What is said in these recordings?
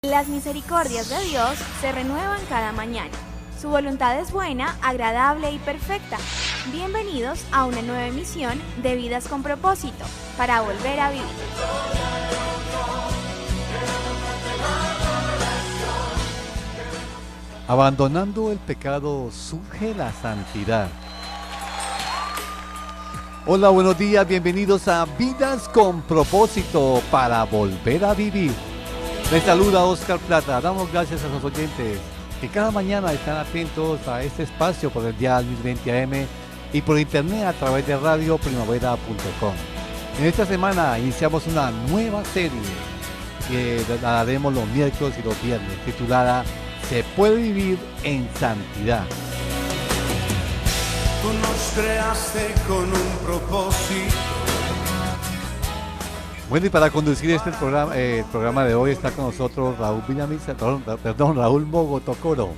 Las misericordias de Dios se renuevan cada mañana. Su voluntad es buena, agradable y perfecta. Bienvenidos a una nueva emisión de Vidas con Propósito, para volver a vivir. Abandonando el pecado surge la santidad. Hola, buenos días, bienvenidos a Vidas con Propósito, para volver a vivir. Les saluda Oscar Plata. Damos gracias a los oyentes que cada mañana están atentos a este espacio por el dial 1020 AM y por internet a través de radioprimavera.com. En esta semana iniciamos una nueva serie que la haremos los miércoles y los viernes, titulada Se puede vivir en santidad. Tú nos creaste con un propósito. Bueno, y para conducir este programa, el programa de hoy está con nosotros Raúl Mogotocoro,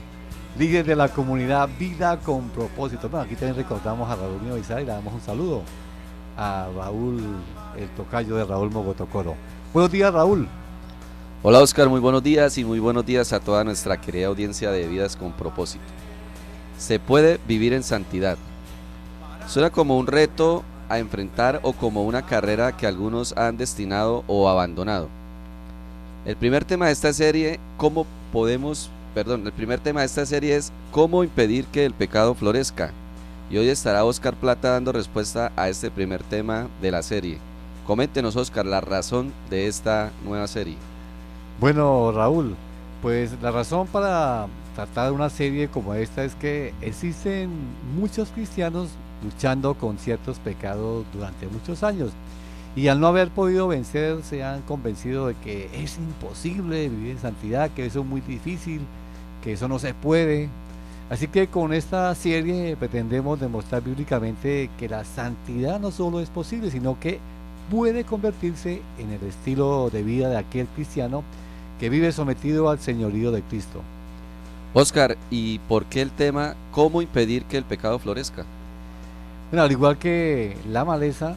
líder de la comunidad Vida con Propósito. Bueno, aquí también recordamos a Raúl Villamizar y le damos un saludo a Raúl, el tocayo de Raúl Mogotocoro. Buenos días, Raúl. Hola Oscar, muy buenos días y muy buenos días a toda nuestra querida audiencia de Vidas con Propósito. Se puede vivir en santidad. Suena como un reto a enfrentar o como una carrera que algunos han destinado o abandonado. El primer tema de esta serie es cómo impedir que el pecado florezca. Y hoy estará Oscar Plata dando respuesta a este primer tema de la serie. Coméntenos, Oscar, la razón de esta nueva serie. Bueno, Raúl, pues la razón para tratar una serie como esta es que existen muchos cristianos luchando con ciertos pecados durante muchos años, y al no haber podido vencer se han convencido de que es imposible vivir en santidad, que eso es muy difícil, que eso no se puede. Así que con esta serie pretendemos demostrar bíblicamente que la santidad no solo es posible, sino que puede convertirse en el estilo de vida de aquel cristiano que vive sometido al señorío de Cristo. Oscar, ¿y por qué el tema cómo impedir que el pecado florezca? Bueno, al igual que la maleza,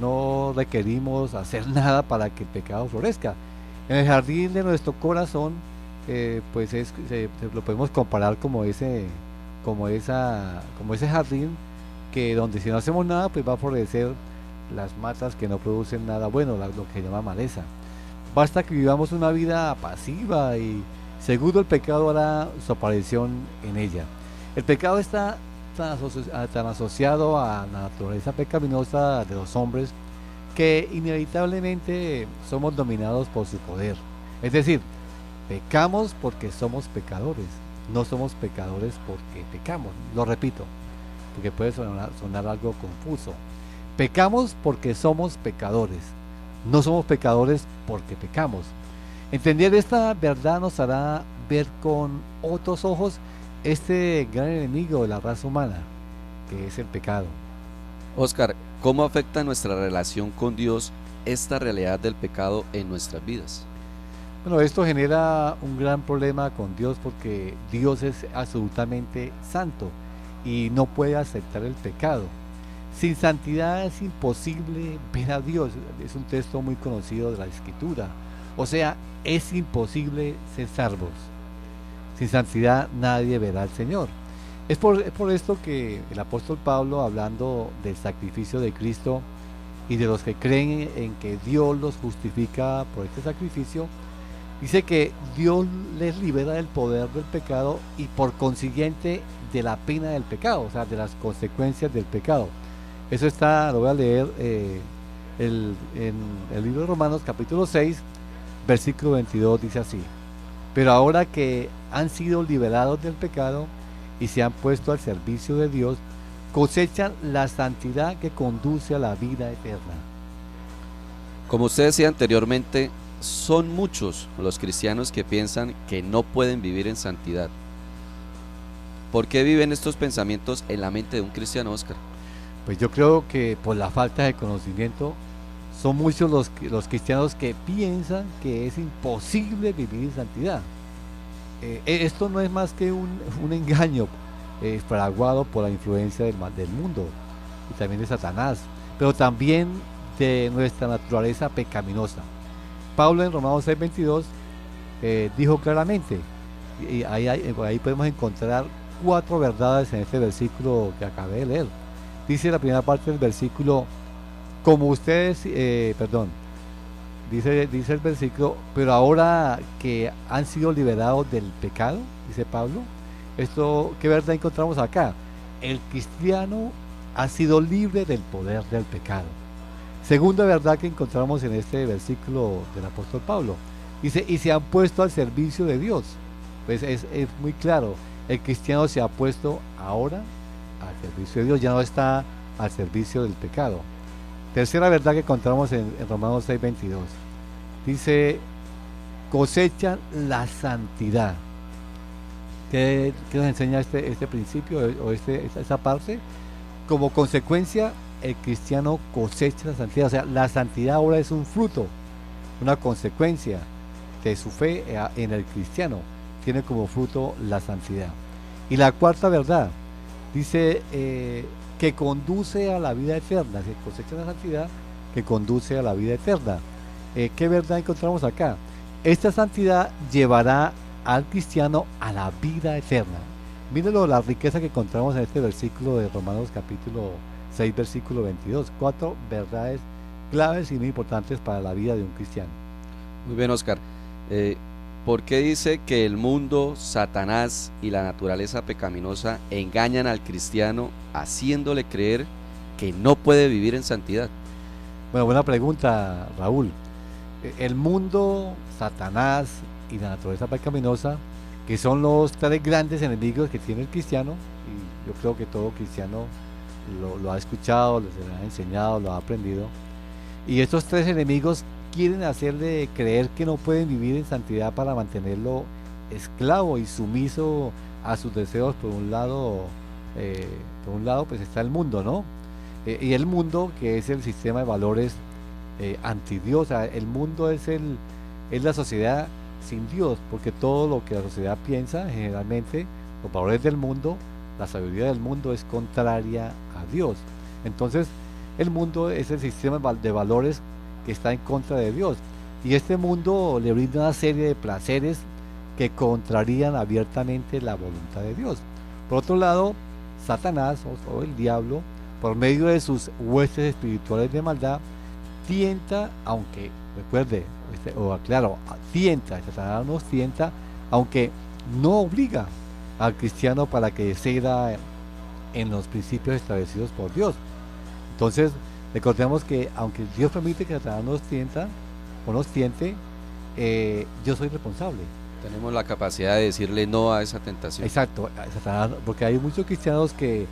no requerimos hacer nada para que el pecado florezca. En el jardín de nuestro corazón, lo podemos comparar como ese jardín que donde si no hacemos nada, pues va a florecer las matas que no producen nada bueno, lo que se llama maleza. Basta que vivamos una vida pasiva y seguro el pecado hará su aparición en ella. El pecado está tan asociado a la naturaleza pecaminosa de los hombres que inevitablemente somos dominados por su poder. Es decir, pecamos porque somos pecadores, no somos pecadores porque pecamos. Lo repito, porque puede sonar algo confuso. Pecamos porque somos pecadores, no somos pecadores porque pecamos. Entender esta verdad nos hará ver con otros ojos este gran enemigo de la raza humana, que es el pecado. Oscar, ¿cómo afecta nuestra relación con Dios esta realidad del pecado en nuestras vidas? Bueno, esto genera un gran problema con Dios porque Dios es absolutamente santo y no puede aceptar el pecado. Sin santidad es imposible ver a Dios. Es un texto muy conocido de la Escritura. O sea, es imposible ser salvos. Sin santidad nadie verá al Señor. Es por esto que el apóstol Pablo, hablando del sacrificio de Cristo y de los que creen en que Dios los justifica por este sacrificio, dice que Dios les libera del poder del pecado y por consiguiente de la pena del pecado, o sea, de las consecuencias del pecado. Eso lo voy a leer en el libro de Romanos capítulo 6, versículo 22, dice así: pero ahora que han sido liberados del pecado y se han puesto al servicio de Dios, cosechan la santidad que conduce a la vida eterna. Como usted decía anteriormente, son muchos los cristianos que piensan que no pueden vivir en santidad. ¿Por qué viven estos pensamientos en la mente de un cristiano, Oscar? Pues yo creo que por la falta de conocimiento son muchos los cristianos que piensan que es imposible vivir en santidad. Esto no es más que un engaño fraguado por la influencia del mundo y también de Satanás, pero también de nuestra naturaleza pecaminosa. Pablo en Romanos 6:22 dijo claramente. Y ahí podemos encontrar 4 verdades en este versículo que acabé de leer. Dice la primera parte del versículo, como ustedes, dice el versículo, pero ahora que han sido liberados del pecado, dice Pablo, esto, ¿qué verdad encontramos acá? El cristiano ha sido libre del poder del pecado. Segunda verdad que encontramos en este versículo del apóstol Pablo, dice, y se han puesto al servicio de Dios. Pues es muy claro, el cristiano se ha puesto ahora al servicio de Dios, ya no está al servicio del pecado. Tercera verdad que encontramos en Romanos 6:22, dice, cosechan la santidad. ¿Qué nos enseña este principio o esta parte? Como consecuencia, el cristiano cosecha la santidad. O sea, la santidad ahora es un fruto, una consecuencia de su fe en el cristiano. Tiene como fruto la santidad. Y la cuarta verdad, dice que conduce a la vida eterna. Se cosecha la santidad que conduce a la vida eterna. ¿Qué verdad encontramos acá? Esta santidad llevará al cristiano a la vida eterna. Mírenlo, la riqueza que encontramos en este versículo de Romanos capítulo 6, versículo 22. 4 verdades claves y muy importantes para la vida de un cristiano. Muy bien, Oscar. ¿Por qué dice que el mundo, Satanás y la naturaleza pecaminosa engañan al cristiano haciéndole creer que no puede vivir en santidad? Bueno, buena pregunta, Raúl. El mundo, Satanás y la naturaleza pecaminosa, que son los 3 grandes enemigos que tiene el cristiano, y yo creo que todo cristiano lo ha escuchado, se lo ha enseñado, lo ha aprendido, y estos 3 enemigos quieren hacerle creer que no pueden vivir en santidad para mantenerlo esclavo y sumiso a sus deseos. Por un lado pues está el mundo, ¿no? Y el mundo, que es el sistema de valores anti Dios. O sea, el mundo es la sociedad sin Dios, porque todo lo que la sociedad piensa, generalmente los valores del mundo, la sabiduría del mundo es contraria a Dios. Entonces el mundo es el sistema de valores que está en contra de Dios, y este mundo le brinda una serie de placeres que contrarían abiertamente la voluntad de Dios. Por otro lado, Satanás o el diablo, por medio de sus huestes espirituales de maldad, tienta, aunque recuerde, Satanás nos tienta, aunque no obliga al cristiano para que ceda en los principios establecidos por Dios. Entonces, recordemos que aunque Dios permite que Satanás nos tiente, yo soy responsable. Tenemos la capacidad de decirle no a esa tentación. Exacto, Satanás, porque hay muchos cristianos que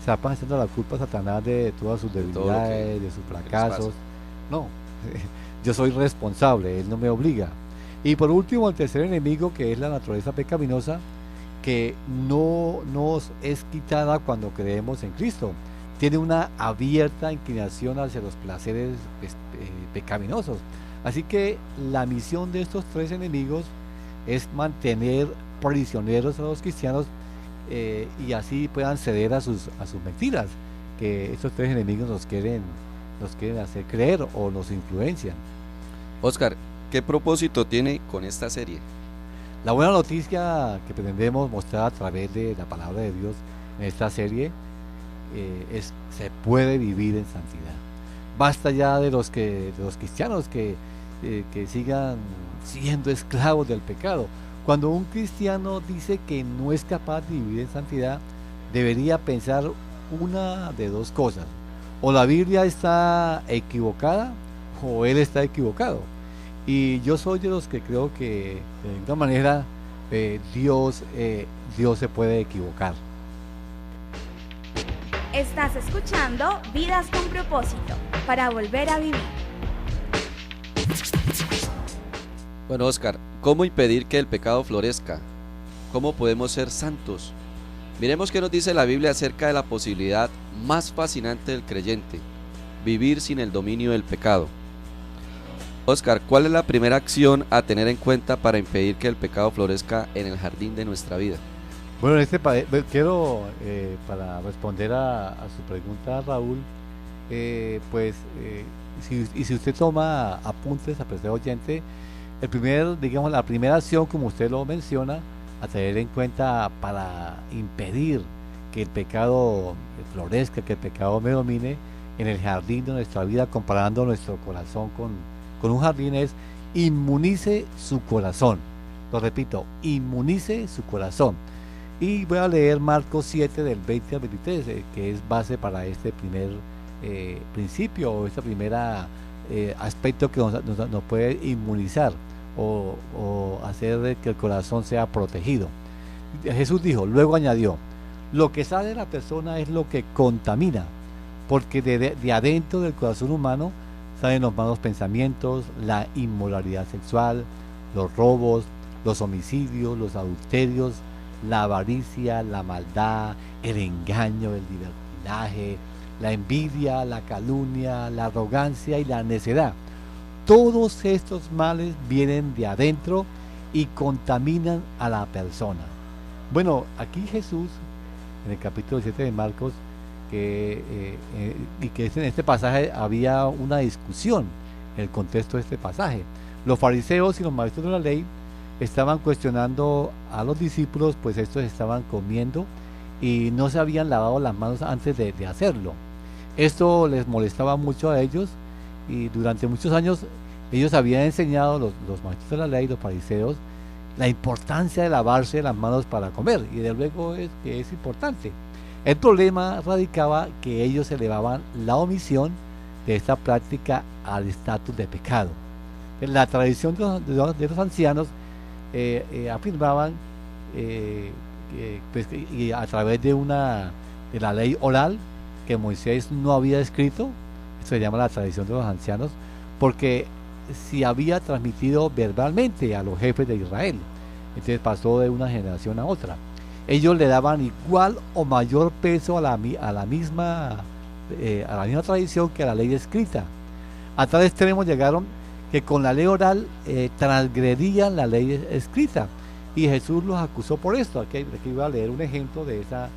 se van haciendo la culpa a Satanás de todas sus debilidades, de sus fracasos. No, yo soy responsable, él no me obliga. Y por último, el tercer enemigo, que es la naturaleza pecaminosa, que no nos es quitada cuando creemos en Cristo. Tiene una abierta inclinación hacia los placeres pecaminosos. Así que la misión de estos 3 enemigos es mantener prisioneros a los cristianos, y así puedan ceder a sus mentiras que estos 3 enemigos nos quieren hacer creer o nos influencian. Oscar, ¿qué propósito tiene con esta serie? La buena noticia que pretendemos mostrar a través de la palabra de Dios en esta serie se puede vivir en santidad. Basta ya de los cristianos que sigan siendo esclavos del pecado. Cuando un cristiano dice que no es capaz de vivir en santidad, debería pensar una de 2 cosas: o la Biblia está equivocada o él está equivocado. Y yo soy de los que creo que de alguna manera Dios se puede equivocar. Estás escuchando Vidas con Propósito, para volver a vivir. Bueno, Oscar, ¿cómo impedir que el pecado florezca? ¿Cómo podemos ser santos? Miremos qué nos dice la Biblia acerca de la posibilidad más fascinante del creyente: vivir sin el dominio del pecado. Oscar, ¿cuál es la primera acción a tener en cuenta para impedir que el pecado florezca en el jardín de nuestra vida? Bueno, quiero, para responder a su pregunta, Raúl, si usted toma apuntes, apreciado oyente, digamos, la primera acción, como usted lo menciona, a tener en cuenta para impedir que el pecado florezca, que el pecado me domine en el jardín de nuestra vida, comparando nuestro corazón con un jardín, es inmunice su corazón. Lo repito, inmunice su corazón. Y voy a leer Marcos 7 del 20 al 23, que es base para este primer principio, o este primer aspecto que nos puede inmunizar o hacer que el corazón sea protegido. Jesús dijo, luego añadió, lo que sale de la persona es lo que contamina, porque de adentro del corazón humano salen los malos pensamientos, la inmoralidad sexual, los robos, los homicidios, los adulterios, la avaricia, la maldad, el engaño, el libertinaje, la envidia, la calumnia, la arrogancia y la necedad. Todos estos males vienen de adentro y contaminan a la persona. Bueno, aquí Jesús, en el capítulo 7 de Marcos, y que en este pasaje había una discusión en el contexto de este pasaje. Los fariseos y los maestros de la ley estaban cuestionando a los discípulos, pues estos estaban comiendo y no se habían lavado las manos antes de hacerlo. Esto les molestaba mucho a ellos, y durante muchos años ellos habían enseñado, los maestros de la ley, los fariseos, la importancia de lavarse las manos para comer, y de luego es que es importante. El problema radicaba que ellos elevaban la omisión de esta práctica al estatus de pecado. La tradición de los ancianos afirmaban y a través de la ley oral que Moisés no había escrito, esto se llama la tradición de los ancianos, porque si había transmitido verbalmente a los jefes de Israel, entonces pasó de una generación a otra. Ellos le daban igual o mayor peso a la misma tradición que a la ley escrita. A tal extremo llegaron que con la ley oral transgredían la ley escrita, y Jesús los acusó por esto. Aquí voy a leer un ejemplo de esa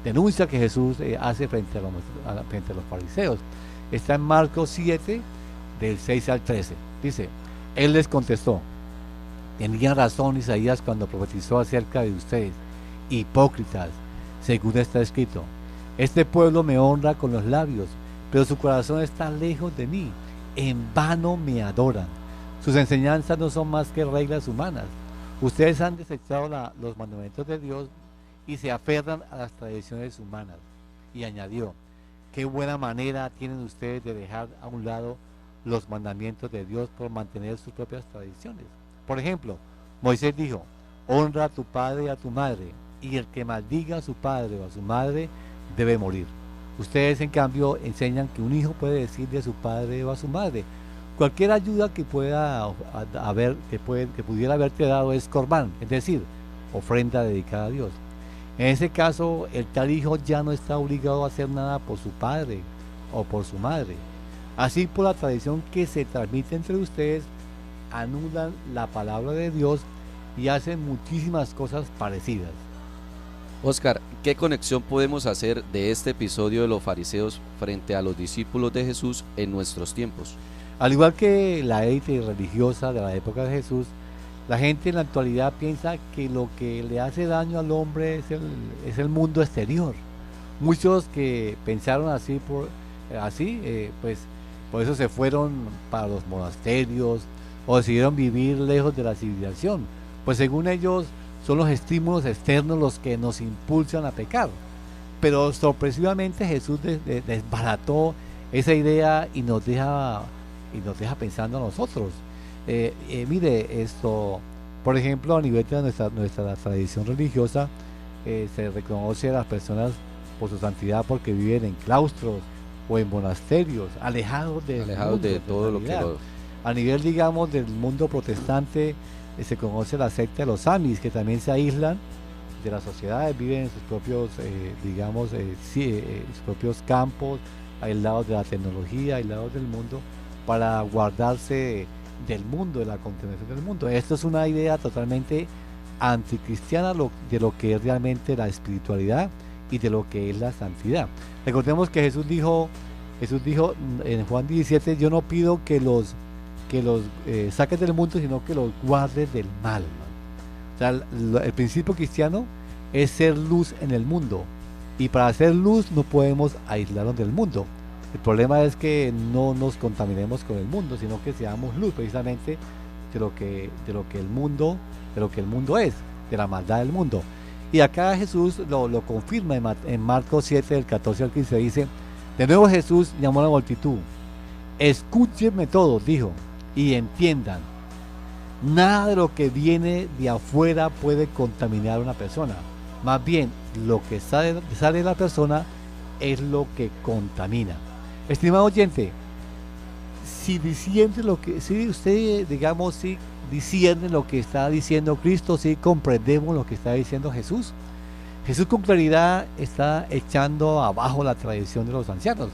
denuncia que Jesús hace frente a los fariseos. Está en Marcos 7 del 6 al 13. Dice, él les contestó, tenía razón Isaías cuando profetizó acerca de ustedes, hipócritas, según está escrito, este pueblo me honra con los labios, pero su corazón está lejos de mí, en vano me adoran, sus enseñanzas no son más que reglas humanas, ustedes han desechado los mandamientos de Dios y se aferran a las tradiciones humanas. Y añadió, qué buena manera tienen ustedes de dejar a un lado los mandamientos de Dios por mantener sus propias tradiciones. Por ejemplo, Moisés dijo, honra a tu padre y a tu madre, y el que maldiga a su padre o a su madre debe morir. Ustedes, en cambio, enseñan que un hijo puede decir de su padre o a su madre, cualquier ayuda que pudiera haberte dado es corbán, es decir, ofrenda dedicada a Dios. En ese caso, el tal hijo ya no está obligado a hacer nada por su padre o por su madre. Así, por la tradición que se transmite entre ustedes, anulan la palabra de Dios y hacen muchísimas cosas parecidas. Oscar, ¿qué conexión podemos hacer de este episodio de los fariseos frente a los discípulos de Jesús en nuestros tiempos? Al igual que la élite religiosa de la época de Jesús, la gente en la actualidad piensa que lo que le hace daño al hombre es el mundo exterior. Muchos que pensaron así, pues por eso se fueron para los monasterios o decidieron vivir lejos de la civilización, pues según ellos son los estímulos externos los que nos impulsan a pecar. Pero sorpresivamente Jesús desbarató esa idea y nos deja pensando a nosotros. Mire esto, por ejemplo, a nivel de nuestra tradición religiosa, se reconoce a las personas por su santidad porque viven en claustros o en monasterios, alejados de todo lo que a nivel, digamos, del mundo protestante, se conoce la secta de los Amis, que también se aíslan de las sociedades, viven en sus propios sus propios campos, aislados de la tecnología, aislados del mundo, para guardarse del mundo, de la contaminación del mundo. Esto es una idea totalmente anticristiana de lo que es realmente la espiritualidad y de lo que es la santidad. Recordemos que Jesús dijo Jesús dijo en Juan 17, yo no pido que los saques del mundo, sino que los guardes del mal. O sea, el principio cristiano es ser luz en el mundo, y para ser luz no podemos aislarnos del mundo. El problema es que no nos contaminemos con el mundo, sino que seamos luz precisamente de lo que el mundo es, de la maldad del mundo. Y acá Jesús lo confirma en Marcos 7, del 14 al 15, dice, de nuevo Jesús llamó a la multitud, escúchenme todos, dijo, y entiendan, nada de lo que viene de afuera puede contaminar a una persona, más bien lo que sale de la persona es lo que contamina. Estimado oyente, si discierne si usted, digamos, si discierne lo que está diciendo Cristo, si comprendemos lo que está diciendo Jesús, Jesús con claridad está echando abajo la tradición de los ancianos.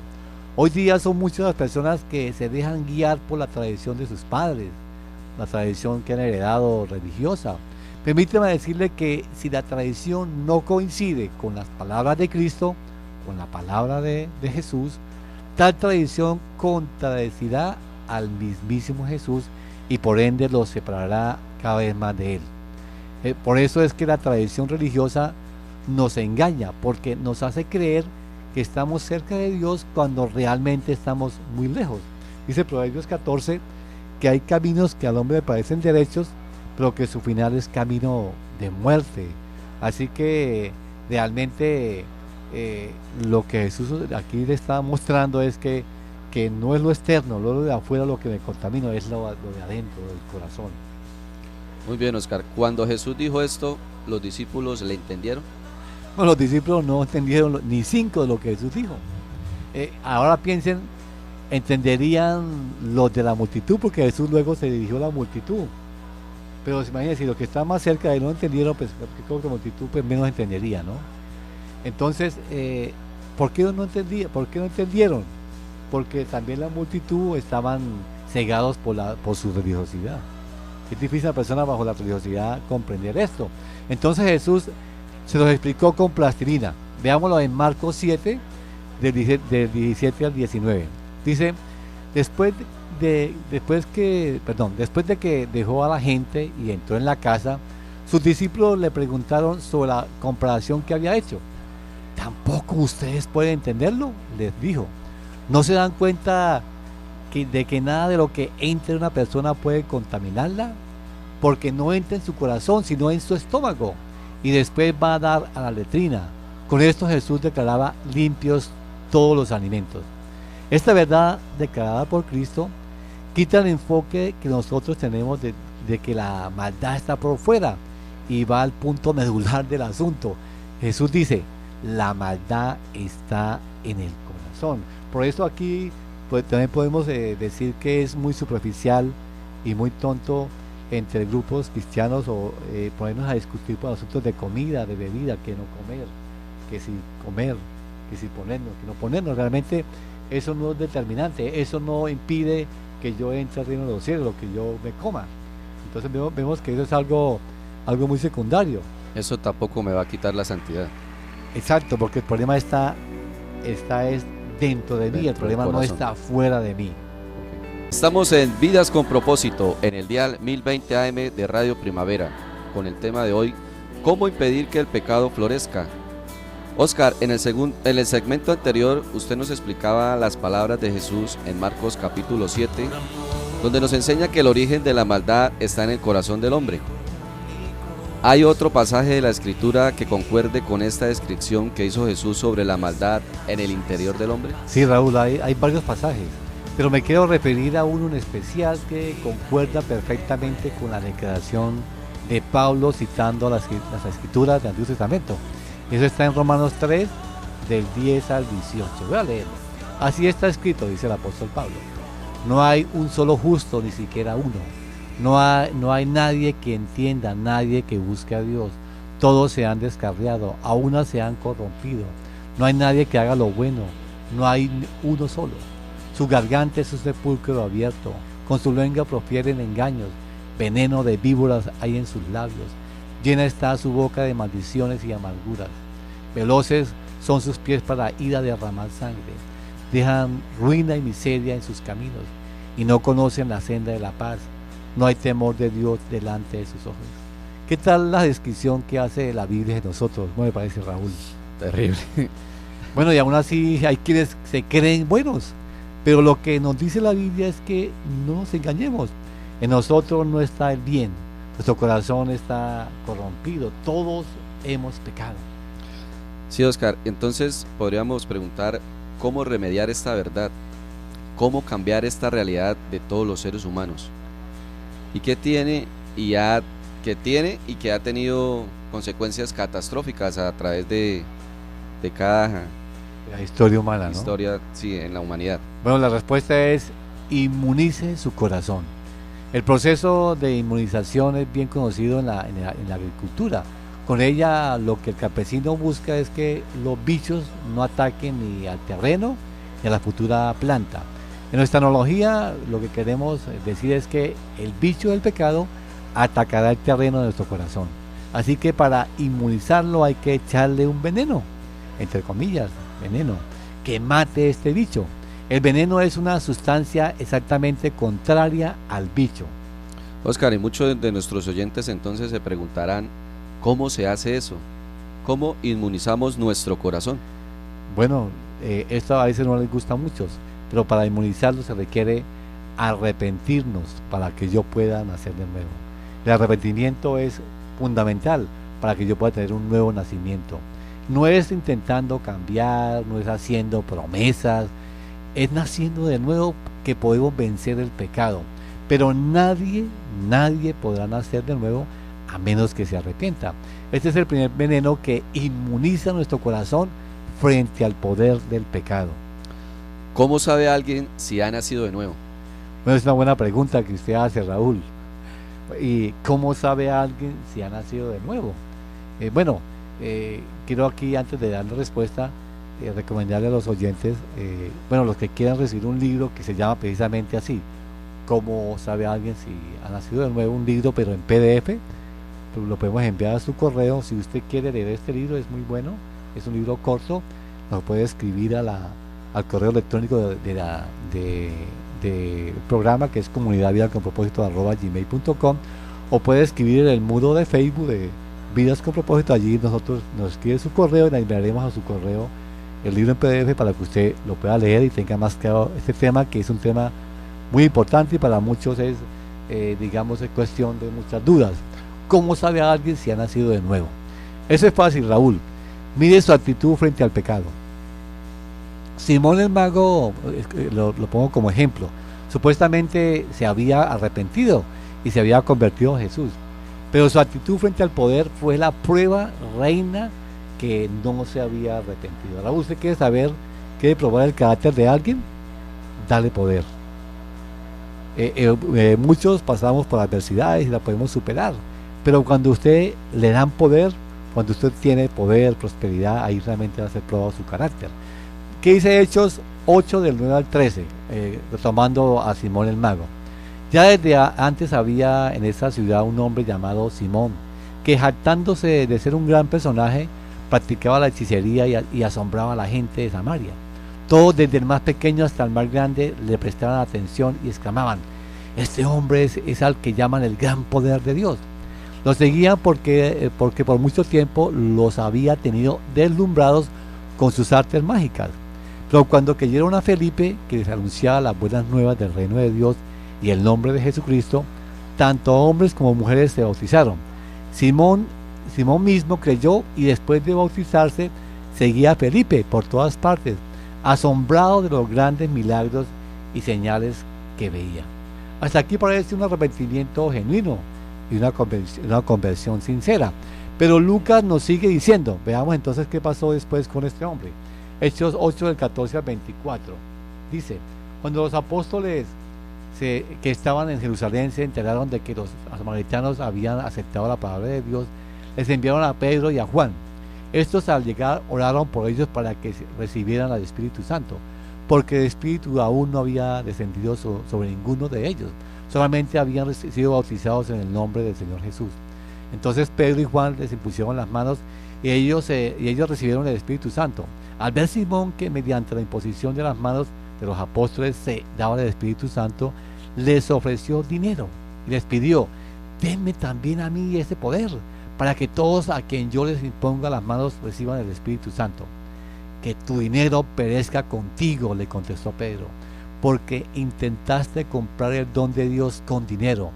Hoy día son muchas las personas que se dejan guiar por la tradición de sus padres, la tradición que han heredado religiosa. Permíteme decirle que si la tradición no coincide con las palabras de Cristo, con la palabra de Jesús, tal tradición contradecirá al mismísimo Jesús y por ende lo separará cada vez más de él. Por eso es que la tradición religiosa nos engaña, porque nos hace creer que estamos cerca de Dios cuando realmente estamos muy lejos. Dice Proverbios 14 que hay caminos que al hombre le parecen derechos, pero que su final es camino de muerte. Así que realmente lo que Jesús aquí le está mostrando es que no es lo externo, lo de afuera lo que me contamina, es lo de adentro, del corazón. Muy bien, Oscar. Cuando Jesús dijo esto, ¿los discípulos le entendieron? Bueno, los discípulos no entendieron ni 5 de lo que Jesús dijo. Ahora piensen, entenderían los de la multitud, porque Jesús luego se dirigió a la multitud. Pero imagínense, si los que están más cerca de él no entendieron, pues creo que la multitud pues menos entendería, ¿no? Entonces, ¿por qué no entendieron? Porque también la multitud estaban cegados por su religiosidad. Es difícil a una persona bajo la religiosidad comprender esto. Entonces Jesús se los explicó con plastilina. Veámoslo en Marcos 7, del 17 al 19. Dice, después de que dejó a la gente y entró en la casa, sus discípulos le preguntaron sobre la comparación que había hecho. ¿Tampoco ustedes pueden entenderlo?, les dijo. ¿No se dan cuenta de que nada de lo que entre en una persona puede contaminarla? Porque no entra en su corazón, sino en su estómago, y después va a dar a la letrina. Con esto Jesús declaraba limpios todos los alimentos. Esta verdad declarada por Cristo quita el enfoque que nosotros tenemos de que la maldad está por fuera y va al punto medular del asunto. Jesús dice, la maldad está en el corazón. Por eso aquí pues, también podemos decir que es muy superficial y muy tonto entre grupos cristianos o ponernos a discutir por asuntos de comida, de bebida, que no comer, que si comer, que si ponernos, que no ponernos. Realmente eso no es determinante, eso no impide que yo entre al reino de los cielos, lo que yo me coma. Entonces vemos que eso es algo muy secundario. Eso tampoco me va a quitar la santidad. Exacto, porque el problema está dentro de mí, el problema no está fuera de mí. Estamos en Vidas con Propósito, en el dial 1020 AM de Radio Primavera, con el tema de hoy, ¿cómo impedir que el pecado florezca? Oscar, en el segmento anterior usted nos explicaba las palabras de Jesús en Marcos capítulo 7, donde nos enseña que el origen de la maldad está en el corazón del hombre. ¿Hay otro pasaje de la Escritura que concuerde con esta descripción que hizo Jesús sobre la maldad en el interior del hombre? Sí, Raúl, hay varios pasajes, pero me quiero referir a uno en especial que concuerda perfectamente con la declaración de Pablo citando las Escrituras del Antiguo Testamento. Eso está en Romanos 3, del 10 al 18. Voy a leerlo. Así está escrito, dice el apóstol Pablo. No hay un solo justo, ni siquiera uno. No hay nadie que entienda, nadie que busque a Dios. Todos se han descarriado, a una se han corrompido. No hay nadie que haga lo bueno, no hay uno solo. Su garganta es un sepulcro abierto, con su lengua profieren engaños, veneno de víboras hay en sus labios. Llena está su boca de maldiciones y amarguras. Veloces son sus pies para ir a derramar sangre. dejan ruina y miseria en sus caminos y no conocen la senda de la paz. No hay temor de Dios delante de sus ojos. ¿Qué tal la descripción que hace la Biblia de nosotros? ¿Cómo me parece, Raúl? Terrible. Bueno, y aún así hay quienes se creen buenos, pero lo que nos dice la Biblia es que no nos engañemos. En nosotros no está el bien, nuestro corazón está corrompido, todos hemos pecado. Sí, Oscar, entonces podríamos preguntar cómo remediar esta verdad, cómo cambiar esta realidad de todos los seres humanos, y que tiene y que ha tenido consecuencias catastróficas a través de cada La historia humana, ¿no? historia, sí, en la humanidad. Bueno, la respuesta es inmunice su corazón. El proceso de inmunización es bien conocido en la agricultura. Con ella lo que el campesino busca es que los bichos no ataquen ni al terreno ni a la futura planta. En nuestra analogía lo que queremos decir es que el bicho del pecado atacará el terreno de nuestro corazón. Así que para inmunizarlo hay que echarle un veneno, entre comillas, veneno, que mate este bicho. El veneno es una sustancia exactamente contraria al bicho. Oscar, y muchos de nuestros oyentes entonces se preguntarán, ¿cómo se hace eso? ¿Cómo inmunizamos nuestro corazón? Bueno, esto a veces no les gusta a muchos, pero para inmunizarlo se requiere arrepentirnos para que yo pueda nacer de nuevo. El arrepentimiento es fundamental para que yo pueda tener un nuevo nacimiento. No es intentando cambiar, no es haciendo promesas, es naciendo de nuevo que podemos vencer el pecado. Pero nadie podrá nacer de nuevo a menos que se arrepienta. Este es el primer veneno que inmuniza nuestro corazón frente al poder del pecado. ¿Cómo sabe alguien si ha nacido de nuevo? Bueno, es una buena pregunta que usted hace, Raúl. ¿Y cómo sabe alguien si ha nacido de nuevo? Quiero aquí, antes de dar la respuesta, recomendarle a los oyentes, los que quieran recibir un libro que se llama precisamente así, ¿cómo sabe alguien si ha nacido de nuevo? Un libro, pero en PDF, pues lo podemos enviar a su correo. Si usted quiere leer este libro, es muy bueno, es un libro corto, nos puede escribir al correo electrónico del programa, que es comunidadvidaconpropósito@gmail.com, o puede escribir en el muro de Facebook de Vidas con Propósito. Allí nosotros nos escribe su correo y le enviaremos a su correo el libro en PDF para que usted lo pueda leer y tenga más claro este tema, que es un tema muy importante y para muchos es, es cuestión de muchas dudas. ¿Cómo sabe alguien si ha nacido de nuevo? Eso es fácil, Raúl. Mire su actitud frente al pecado. Simón el mago, lo pongo como ejemplo, supuestamente se había arrepentido y se había convertido en Jesús, pero su actitud frente al poder fue la prueba reina que no se había arrepentido. Ahora usted quiere probar el carácter de alguien, dale poder. Muchos pasamos por adversidades y la podemos superar, pero cuando usted le dan poder, cuando usted tiene poder, prosperidad, ahí realmente va a ser probado su carácter. ¿Qué dice Hechos 8 del 9 al 13? Retomando a Simón el mago. Ya desde antes había en esa ciudad un hombre llamado Simón, que jactándose de ser un gran personaje, practicaba la hechicería y asombraba a la gente de Samaria. Todos, desde el más pequeño hasta el más grande, le prestaban atención y exclamaban: este hombre es al que llaman el gran poder de Dios. Lo seguían porque por mucho tiempo los había tenido deslumbrados con sus artes mágicas. Pero cuando creyeron a Felipe, que les anunciaba las buenas nuevas del reino de Dios y el nombre de Jesucristo, tanto hombres como mujeres se bautizaron. Simón mismo creyó y después de bautizarse seguía a Felipe por todas partes, asombrado de los grandes milagros y señales que veía. Hasta aquí parece un arrepentimiento genuino y una conversión sincera. Pero Lucas nos sigue diciendo, veamos entonces qué pasó después con este hombre. Hechos 8 del 14 al 24. Dice: cuando los apóstoles que estaban en Jerusalén se enteraron de que los samaritanos habían aceptado la palabra de Dios, les enviaron a Pedro y a Juan. Estos al llegar oraron por ellos para que recibieran al Espíritu Santo, porque el Espíritu aún no había descendido sobre ninguno de ellos, solamente habían sido bautizados en el nombre del Señor Jesús. Entonces Pedro y Juan les impusieron las manos y ellos recibieron el Espíritu Santo. Al ver Simón que mediante la imposición de las manos de los apóstoles se daba el Espíritu Santo, les ofreció dinero y les pidió: denme también a mí ese poder, para que todos a quien yo les imponga las manos reciban el Espíritu Santo. Que tu dinero perezca contigo, le contestó Pedro, porque intentaste comprar el don de Dios con dinero.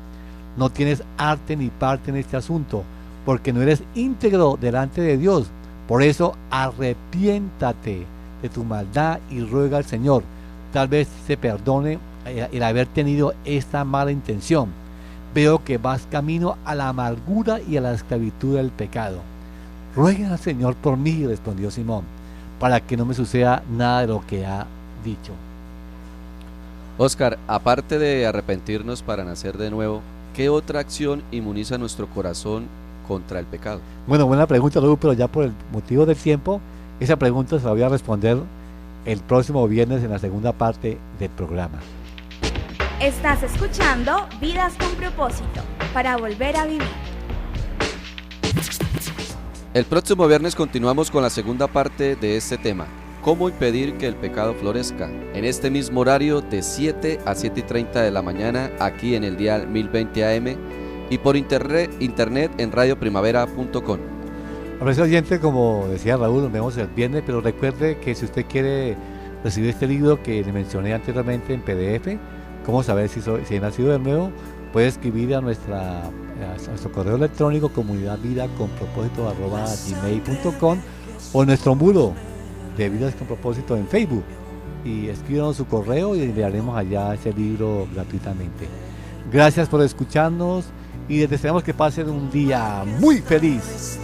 No tienes arte ni parte en este asunto, porque no eres íntegro delante de Dios. Por eso arrepiéntate de tu maldad y ruega al Señor. Tal vez se perdone el haber tenido esta mala intención. Veo que vas camino a la amargura y a la esclavitud del pecado. Rueguen al Señor por mí, respondió Simón, para que no me suceda nada de lo que ha dicho. Oscar, aparte de arrepentirnos para nacer de nuevo, ¿qué otra acción inmuniza nuestro corazón contra el pecado? Bueno, buena pregunta, Raúl, pero ya por el motivo del tiempo, esa pregunta se la voy a responder el próximo viernes en la segunda parte del programa. Estás escuchando Vidas con Propósito, para volver a vivir. El próximo viernes continuamos con la segunda parte de este tema: ¿cómo impedir que el pecado florezca? En este mismo horario de 7 a 7:30 de la mañana, aquí en el dial 1020 AM y por internet en radioprimavera.com. Apreciado oyente, como decía Raúl, nos vemos el viernes, pero recuerde que si usted quiere recibir este libro que le mencioné anteriormente en PDF, cómo saber si he nacido de nuevo, puede escribir a nuestro correo electrónico comunidadvidaconpropósito@gmail.com o en nuestro muro de Vidas con Propósito en Facebook, y escríbanos su correo y le haremos allá ese libro gratuitamente. Gracias por escucharnos y les deseamos que pasen un día muy feliz.